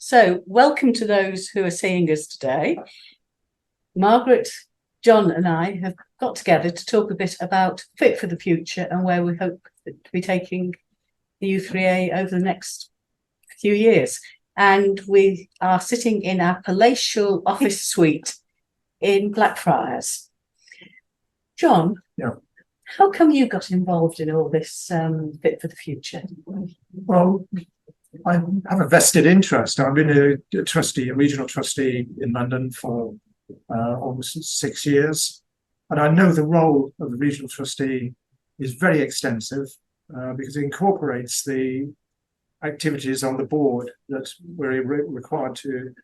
So, welcome to those who are seeing us today. Margaret, John and I have got together to talk a bit about Fit for the Future and where we hope to be taking the u3a over the next few years. And we are sitting in our palatial office suite in Blackfriars. John, how come you got involved in all this Fit for the Future? Well, I have a vested interest. I've been a trustee, a regional trustee in London for almost 6 years. And I know the role of the regional trustee is very extensive because it incorporates the activities on the board that we're required to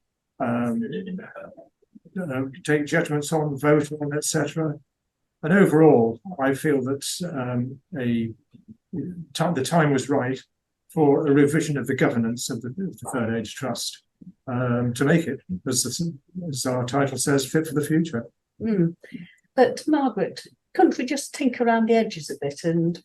take judgments on, vote on, etc. And overall, I feel that the time was right for a revision of the governance of the Third Age Trust to make it, as our title says, fit for the future. But Margaret, couldn't we just tinker around the edges a bit? And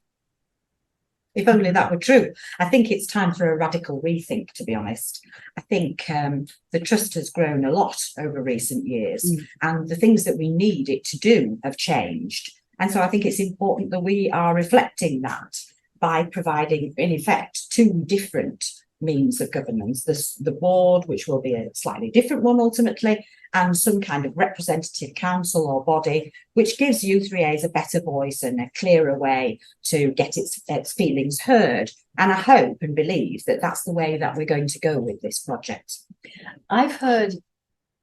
if only that were true. I think it's time for a radical rethink, to be honest. I think the trust has grown a lot over recent years, and the things that we need it to do have changed. And so I think it's important that we are reflecting that by providing, in effect, two different means of governance. The board, which will be a slightly different one ultimately, and some kind of representative council or body, which gives u3as a better voice and a clearer way to get its feelings heard. And I hope and believe that that's the way that we're going to go with this project. I've heard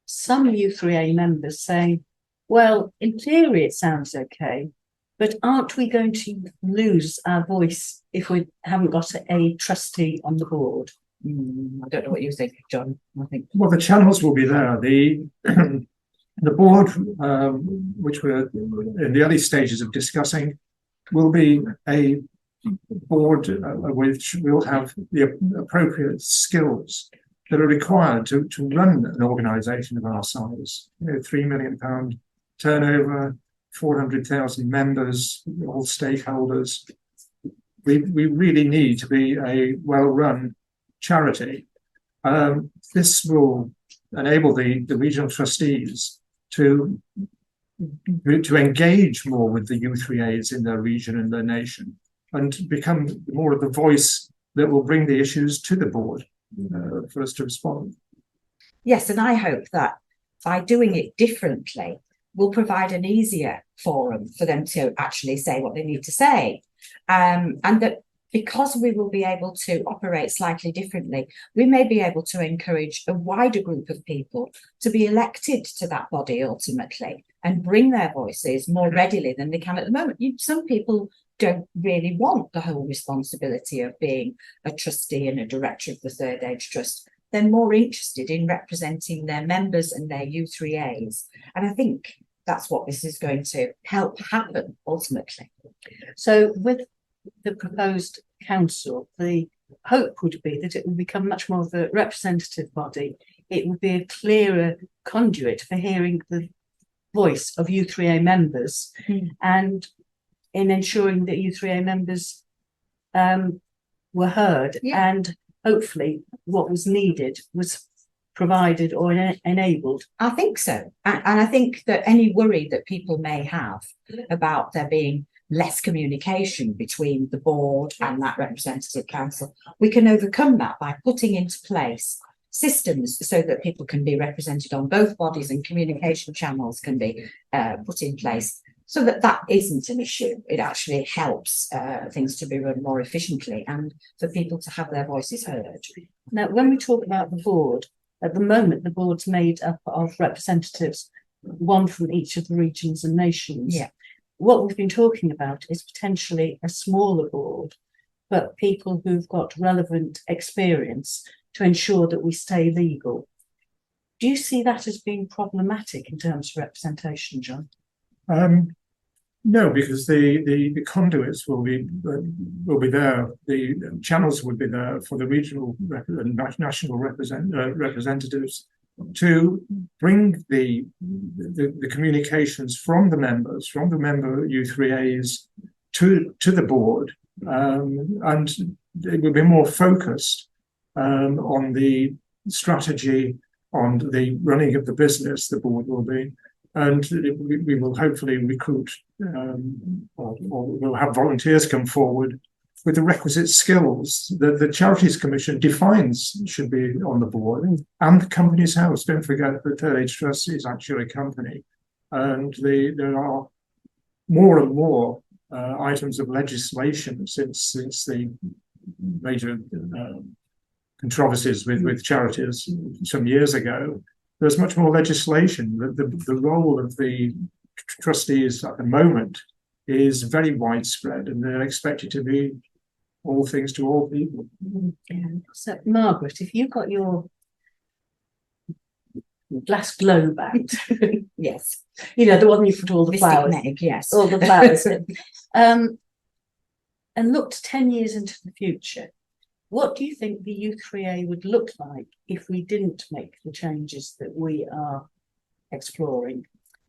some u3a members saying, well, in theory it sounds okay, but aren't we going to lose our voice if we haven't got a trustee on the board? I don't know what you think, John. I think. Well, the channels will be there. The board, which we're in the early stages of discussing, will be a board which will have the appropriate skills that are required to run an organisation of our size. £3 million turnover, 400,000 members, all stakeholders. We really need to be a well-run charity. This will enable the regional trustees to engage more with the u3as in their region and their nation, and become more of the voice that will bring the issues to the board for us to respond. Yes, and I hope that by doing it differently, we'll provide an easier forum for them to actually say what they need to say. And that because we will be able to operate slightly differently, we may be able to encourage a wider group of people to be elected to that body ultimately and bring their voices more readily than they can at the moment. Some people don't really want the whole responsibility of being a trustee and a director of the Third Age Trust. They're more interested in representing their members and their u3as. And I think that's what this is going to help happen ultimately. So with the proposed council, the hope would be that it will become much more of a representative body. It would be a clearer conduit for hearing the voice of u3a members and in ensuring that u3a members were heard, and hopefully what was needed was provided or enabled. I think so. And I think that any worry that people may have about there being less communication between the board and that representative council, we can overcome that by putting into place systems so that people can be represented on both bodies and communication channels can be put in place so that that isn't an issue. It actually helps things to be run more efficiently and for people to have their voices heard. Now, when we talk about the board, at the moment, the board's made up of representatives, one from each of the regions and nations. Yeah. What we've been talking about is potentially a smaller board, but people who've got relevant experience to ensure that we stay legal. Do you see that as being problematic in terms of representation, John? No, because the conduits will be there. The channels would be there for the regional and national representatives to bring the communications from the members, from the member u3as to the board, and it will be more focused on the strategy, on the running of the business, the board will be, and we will hopefully recruit or we'll have volunteers come forward with the requisite skills that the Charities Commission defines should be on the board, and the Companies House. Don't forget that Third Age Trust is actually a company, and there are more and more items of legislation since the major controversies with charities some years ago. There's much more legislation. The role of the trustees at the moment is very widespread, and they're expected to be all things to all people. So, Margaret, if you've got your glass globe out, Yes. you know, the one you put all the Mystic flowers, Meg, yes. all the flowers in, and looked 10 years into the future, what do you think the u3a would look like if we didn't make the changes that we are exploring?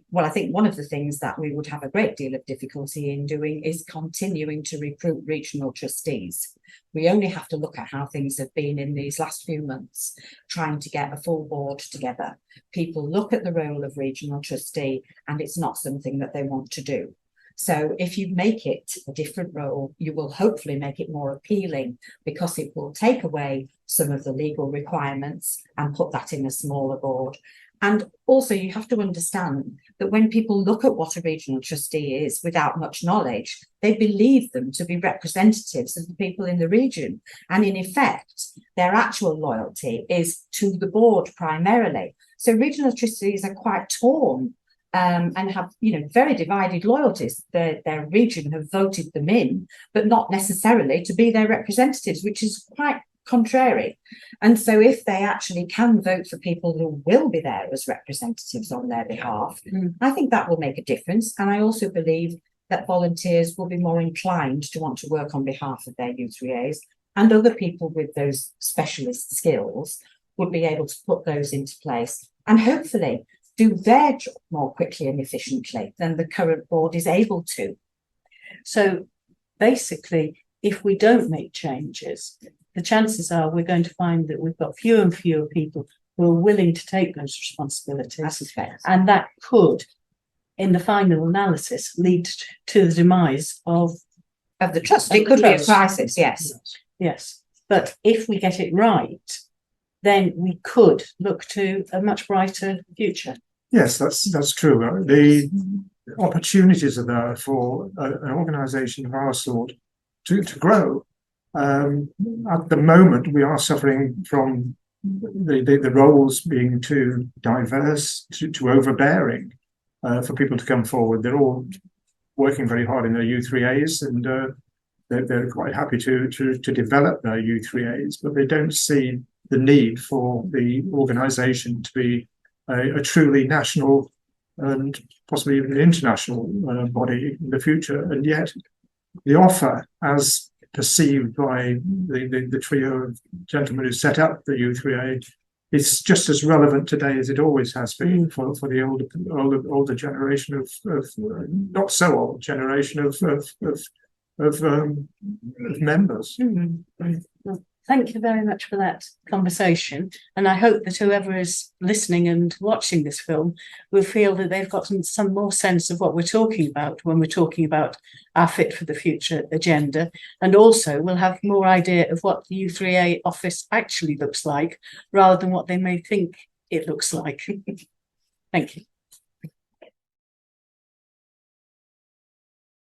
Well, I think one of the things that we would have a great deal of difficulty in doing is continuing to recruit regional trustees. We only have to look at how things have been in these last few months, trying to get a full board together. People look at the role of regional trustee and it's not something that they want to do. So if you make it a different role, you will hopefully make it more appealing, because it will take away some of the legal requirements and put that in a smaller board. And also you have to understand that when people look at what a regional trustee is without much knowledge, they believe them to be representatives of the people in the region. And in effect, their actual loyalty is to the board primarily. So regional trustees are quite torn and have, you know, very divided loyalties. Their region have voted them in, but not necessarily to be their representatives, which is quite contrary. And so if they actually can vote for people who will be there as representatives on their behalf, I think that will make a difference. And I also believe that volunteers will be more inclined to want to work on behalf of their u3as, and other people with those specialist skills would be able to put those into place and hopefully do their job more quickly and efficiently than the current board is able to. So basically, if we don't make changes, the chances are we're going to find that we've got fewer and fewer people who are willing to take those responsibilities. I suspect. And that could, in the final analysis, lead to the demise of Of the trust. Of It the could be a trust. crisis, yes. Yes. But if we get it right, then we could look to a much brighter future. Yes, that's true. The opportunities are there for an organisation of our sort to grow. At the moment, we are suffering from the roles being too diverse, too overbearing for people to come forward. They're all working very hard in their u3as, and they're quite happy to develop their u3as, but they don't see the need for the organisation to be a truly national and possibly even an international body in the future. And yet the offer, as perceived by the trio of gentlemen who set up the u3a, is just as relevant today as it always has been for the older generation of not so old generation of members. Well, thank you very much for that conversation, and I hope that whoever is listening and watching this film will feel that they've got some more sense of what we're talking about when we're talking about our Fit for the Future agenda, and also will have more idea of what the u3a office actually looks like rather than what they may think it looks like. Thank you.